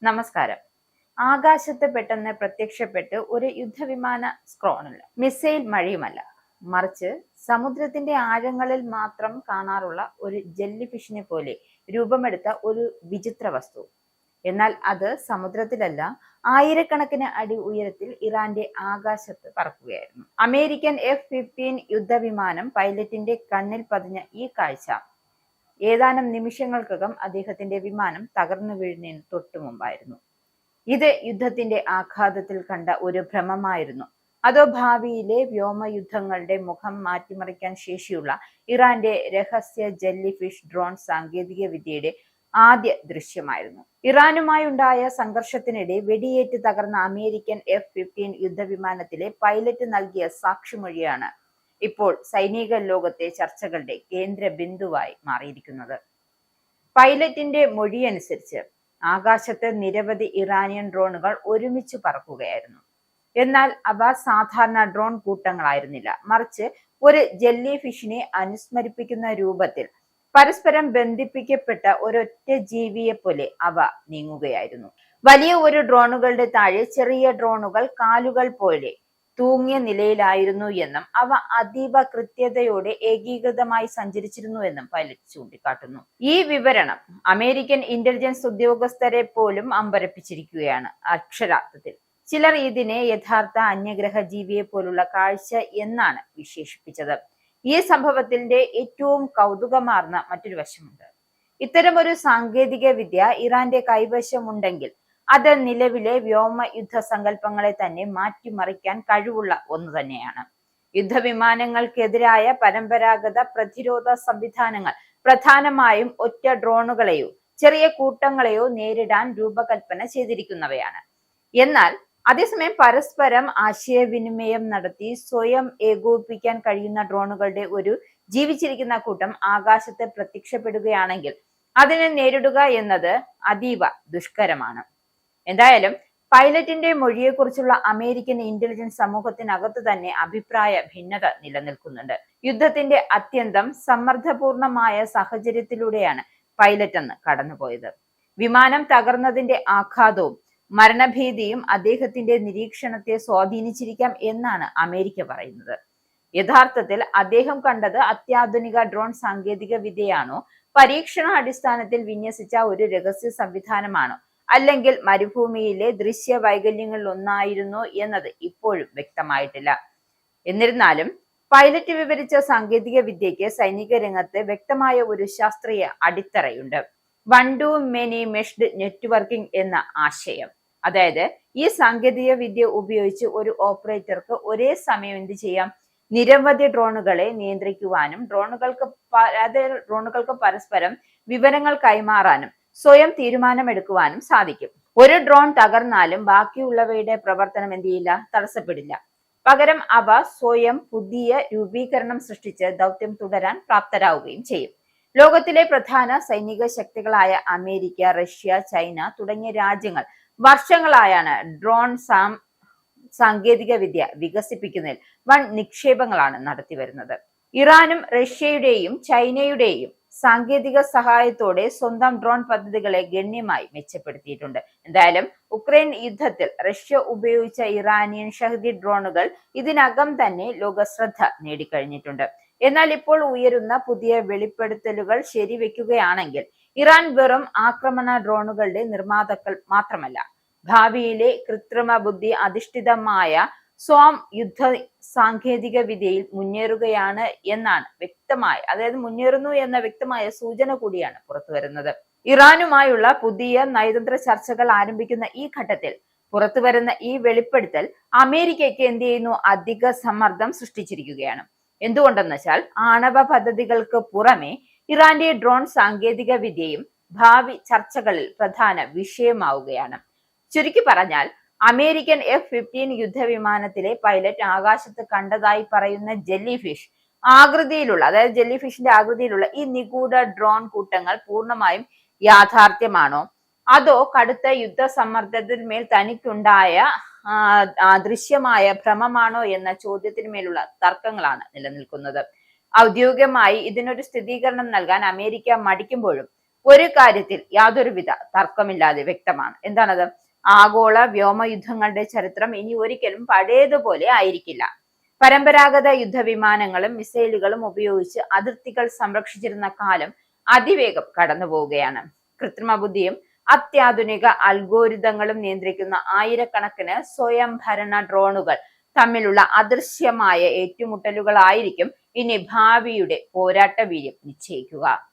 നമസ്കാരം. ആകാശത്ത് പെട്ടെന്ന് പ്രത്യക്ഷപ്പെട്ട് ഒരു യുദ്ധവിമാന സ്ക്വാഡ്രൺ മിസൈൽ മഴയുമല്ല, മറിച്ച് സമുദ്രത്തിന്റെ ആഴങ്ങളിൽ മാത്രം കാണാറുള്ള ഒരു ജെല്ലി ഫിഷിനെ പോലെ രൂപമെടുത്ത ഒരു വിചിത്ര വസ്തു. എന്നാൽ അത് സമുദ്രത്തിലല്ല, ആയിരക്കണക്കിന് അടി ഉയരത്തിൽ ഇറാന്റെ ആകാശത്ത് പറക്കുകയായിരുന്നു. അമേരിക്കൻ F-15 യുദ്ധവിമാനം പൈലറ്റിന്റെ കണ്ണിൽ പതിഞ്ഞ ഈ കാഴ്ച ഏതാനും നിമിഷങ്ങൾക്കകം അദ്ദേഹത്തിന്റെ വിമാനം തകർന്നു വീഴുന്നതിന് തൊട്ടു മുമ്പായിരുന്നു. ഇത് യുദ്ധത്തിന്റെ ആഘാതത്തിൽ കണ്ട ഒരു ഭ്രമമായിരുന്നു, അതോ ഭാവിയിലെ വ്യോമയുദ്ധങ്ങളുടെ മുഖം മാറ്റിമറിക്കാൻ ശേഷിയുള്ള ഇറാന്റെ രഹസ്യ ജെല്ലി ഫിഷ് ഡ്രോൺ സാങ്കേതിക വിദ്യയുടെ ആദ്യ ദൃശ്യമായിരുന്നു? ഇറാനുമായുണ്ടായ സംഘർഷത്തിനിടെ വെടിയേറ്റ് തകർന്ന അമേരിക്കൻ F-15 യുദ്ധവിമാനത്തിലെ പൈലറ്റ് നൽകിയ സാക്ഷിമൊഴിയാണ് ഇപ്പോൾ സൈനിക ലോകത്തെ ചർച്ചകളുടെ കേന്ദ്ര ബിന്ദുവായി മാറിയിരിക്കുന്നത്. പൈലറ്റിന്റെ മൊഴിയനുസരിച്ച് ആകാശത്ത് നിരവധി ഇറാനിയൻ ഡ്രോണുകൾ ഒരുമിച്ച് പറക്കുകയായിരുന്നു. എന്നാൽ അവ സാധാരണ ഡ്രോൺ കൂട്ടങ്ങളായിരുന്നില്ല, മറിച്ച് ഒരു ജെല്ലി ഫിഷിനെ അനുസ്മരിപ്പിക്കുന്ന രൂപത്തിൽ പരസ്പരം ബന്ധിപ്പിക്കപ്പെട്ട ഒരൊറ്റ ജീവിയെ പോലെ അവ നീങ്ങുകയായിരുന്നു. വലിയ ഒരു ഡ്രോണുകളുടെ താഴെ ചെറിയ ഡ്രോണുകൾ കാലുകൾ പോലെ തൂങ്ങിയ നിലയിലായിരുന്നു എന്നും അവ അതീവ കൃത്യതയോടെ ഏകീകൃതമായി സഞ്ചരിച്ചിരുന്നു എന്നും പൈലറ്റ് ചൂണ്ടിക്കാട്ടുന്നു. ഈ വിവരണം അമേരിക്കൻ ഇന്റലിജൻസ് ഉദ്യോഗസ്ഥരെ പോലും അമ്പരപ്പിച്ചിരിക്കുകയാണ്. അക്ഷരാർത്ഥത്തിൽ ചിലർ ഇതിനെ യഥാർത്ഥ അന്യഗ്രഹ ജീവിയെ പോലുള്ള കാഴ്ച എന്നാണ് വിശേഷിപ്പിച്ചത്. ഈ സംഭവത്തിന്റെ ഏറ്റവും കൗതുകമാർന്ന മറ്റൊരു വശമുണ്ട്. ഇത്തരമൊരു സാങ്കേതിക വിദ്യ ഇറാന്റെ കൈവശമുണ്ടെങ്കിൽ അത് നിലവിലെ വ്യോമ യുദ്ധ സങ്കല്പങ്ങളെ തന്നെ മാറ്റിമറിക്കാൻ കഴിവുള്ള ഒന്ന് തന്നെയാണ്. യുദ്ധവിമാനങ്ങൾക്കെതിരായ പരമ്പരാഗത പ്രതിരോധ സംവിധാനങ്ങൾ പ്രധാനമായും ഒറ്റ ഡ്രോണുകളെയോ ചെറിയ കൂട്ടങ്ങളെയോ നേരിടാൻ രൂപകൽപ്പന ചെയ്തിരിക്കുന്നവയാണ്. എന്നാൽ അതേസമയം പരസ്പരം ആശയവിനിമയം നടത്തി സ്വയം ഏകോപിപ്പിക്കാൻ കഴിയുന്ന ഡ്രോണുകളുടെ ഒരു ജീവിച്ചിരിക്കുന്ന കൂട്ടം ആകാശത്ത് പ്രത്യക്ഷപ്പെടുകയാണെങ്കിൽ അതിനെ നേരിടുക എന്നത് അതീവ ദുഷ്കരമാണ്. എന്തായാലും പൈലറ്റിന്റെ മൊഴിയെക്കുറിച്ചുള്ള അമേരിക്കൻ ഇന്റലിജൻസ് സമൂഹത്തിനകത്ത് തന്നെ അഭിപ്രായ ഭിന്നത നിലനിൽക്കുന്നുണ്ട്. യുദ്ധത്തിന്റെ അത്യന്തം സമ്മർദ്ദപൂർണമായ സാഹചര്യത്തിലൂടെയാണ് പൈലറ്റ് അന്ന് കടന്നുപോയത്. വിമാനം തകർന്നതിന്റെ ആഘാതവും മരണഭീതിയും അദ്ദേഹത്തിന്റെ നിരീക്ഷണത്തെ സ്വാധീനിച്ചിരിക്കാം എന്നാണ് അമേരിക്ക പറയുന്നത്. യഥാർത്ഥത്തിൽ അദ്ദേഹം കണ്ടത് അത്യാധുനിക ഡ്രോൺ സാങ്കേതിക വിദ്യയാണോ, പരീക്ഷണ അടിസ്ഥാനത്തിൽ വിന്യസിച്ച ഒരു രഹസ്യ സംവിധാനമാണോ, അല്ലെങ്കിൽ മരുഭൂമിയിലെ ദൃശ്യ വൈകല്യങ്ങളിൽ ഒന്നായിരുന്നോ എന്നത് ഇപ്പോഴും വ്യക്തമായിട്ടില്ല. എന്നിരുന്നാലും പൈലറ്റ് വിവരിച്ച സാങ്കേതിക വിദ്യയ്ക്ക് സൈനിക രംഗത്ത് വ്യക്തമായ ഒരു ശാസ്ത്രീയ അടിത്തറയുണ്ട്. One to many meshed networking എന്ന ആശയം. അതായത് ഈ സാങ്കേതിക വിദ്യ ഉപയോഗിച്ച് ഒരു ഓപ്പറേറ്റർക്ക് ഒരേ സമയം എന്ത് ചെയ്യാം? നിരവധി ഡ്രോണുകളെ നിയന്ത്രിക്കുവാനും ഡ്രോണുകൾക്ക് പരസ്പരം വിവരങ്ങൾ കൈമാറാനും സ്വയം തീരുമാനമെടുക്കുവാനും സാധിക്കും. ഒരു ഡ്രോൺ തകർന്നാലും ബാക്കിയുള്ളവയുടെ പ്രവർത്തനം എന്ത് ചെയ്യില്ല? തടസ്സപ്പെടില്ല. പകരം അവ സ്വയം പുതിയ രൂപീകരണം സൃഷ്ടിച്ച് ദൗത്യം തുടരാൻ പ്രാപ്തരാവുകയും ചെയ്യും. ലോകത്തിലെ പ്രധാന സൈനിക ശക്തികളായ അമേരിക്ക, റഷ്യ, ചൈന തുടങ്ങിയ രാജ്യങ്ങൾ വർഷങ്ങളായാണ് ഡ്രോൺ സാങ്കേതിക വിദ്യ വികസിപ്പിക്കുന്നതിൽ വൻ നിക്ഷേപങ്ങളാണ് നടത്തിവരുന്നത്. ഇറാനും റഷ്യയുടെയും ചൈനയുടെയും സാങ്കേതിക സഹായത്തോടെ സ്വന്തം ഡ്രോൺ പദ്ധതികളെ ഗണ്യമായി മെച്ചപ്പെടുത്തിയിട്ടുണ്ട്. എന്തായാലും ഉക്രൈൻ യുദ്ധത്തിൽ റഷ്യ ഉപയോഗിച്ച ഇറാനിയൻ ഷഹദി ഡ്രോണുകൾ ഇതിനകം തന്നെ ലോകശ്രദ്ധ നേടിക്കഴിഞ്ഞിട്ടുണ്ട്. എന്നാൽ ഇപ്പോൾ ഉയരുന്ന പുതിയ വെളിപ്പെടുത്തലുകൾ ശരിവെക്കുകയാണെങ്കിൽ ഇറാൻ വെറും ആക്രമണ ഡ്രോണുകളുടെ നിർമ്മാതാക്കൾ മാത്രമല്ല, ഭാവിയിലെ കൃത്രിമ ബുദ്ധി അധിഷ്ഠിതമായ സ്വാം യുദ്ധ സാങ്കേതിക വിദ്യയിൽ മുന്നേറുകയാണ് എന്നാണ് മുന്നേറുന്നു എന്ന വ്യക്തമായ സൂചന കൂടിയാണ് പുറത്തു വരുന്നത്. ഇറാനുമായുള്ള പുതിയ നയതന്ത്ര ചർച്ചകൾ ആരംഭിക്കുന്ന ഈ ഘട്ടത്തിൽ പുറത്തുവരുന്ന ഈ വെളിപ്പെടുത്തൽ അമേരിക്കയ്ക്ക് എന്ത് ചെയ്യുന്നു? അധിക സമ്മർദ്ദം സൃഷ്ടിച്ചിരിക്കുകയാണ്. എന്തുകൊണ്ടെന്ന് വെച്ചാൽ ആണവ പദ്ധതികൾക്ക് പുറമെ ഇറാന്റെ ഡ്രോൺ സാങ്കേതിക വിദ്യയും ഭാവി ചർച്ചകളിൽ പ്രധാന വിഷയമാവുകയാണ്. ചുരുക്കി പറഞ്ഞാൽ അമേരിക്കൻ F-15 യുദ്ധവിമാനത്തിലെ പൈലറ്റ് ആകാശത്ത് കണ്ടതായി പറയുന്ന ജെല്ലി ഫിഷ് ആകൃതിയിലുള്ള, അതായത് ജെല്ലി ഫിഷിന്റെ ആകൃതിയിലുള്ള ഈ നിഗൂഢ ഡ്രോൺ കൂട്ടങ്ങൾ പൂർണ്ണമായും യാഥാർത്ഥ്യമാണോ, അതോ കടുത്ത യുദ്ധസമ്മർദ്ദത്തിന്മേൽ തനിക്കുണ്ടായ ദൃശ്യമായ ഭ്രമമാണോ എന്ന ചോദ്യത്തിന്മേലുള്ള തർക്കങ്ങളാണ് നിലനിൽക്കുന്നത്. ഔദ്യോഗികമായി ഇതിനൊരു സ്ഥിരീകരണം നൽകാൻ അമേരിക്ക മടിക്കുമ്പോഴും ഒരു കാര്യത്തിൽ യാതൊരുവിധ തർക്കമില്ലാതെ വ്യക്തമാണ്. എന്താണത്? ആഗോള വ്യോമയുദ്ധങ്ങളുടെ ചരിത്രം ഇനി ഒരിക്കലും പഴയതുപോലെ ആയിരിക്കില്ല. പരമ്പരാഗത യുദ്ധവിമാനങ്ങളും മിസൈലുകളും ഉപയോഗിച്ച് അതിർത്തികൾ സംരക്ഷിച്ചിരുന്ന കാലം അതിവേഗം കടന്നു പോവുകയാണ്. കൃത്രിമ ബുദ്ധിയും അത്യാധുനിക അൽഗോരിതങ്ങളും നിയന്ത്രിക്കുന്ന ആയിരക്കണക്കിന് സ്വയംഭരണ ഡ്രോണുകൾ തമ്മിലുള്ള അദൃശ്യമായ ഏറ്റുമുട്ടലുകളായിരിക്കും ഇനി ഭാവിയുടെ പോരാട്ട വീര്യം നിശ്ചയിക്കുക.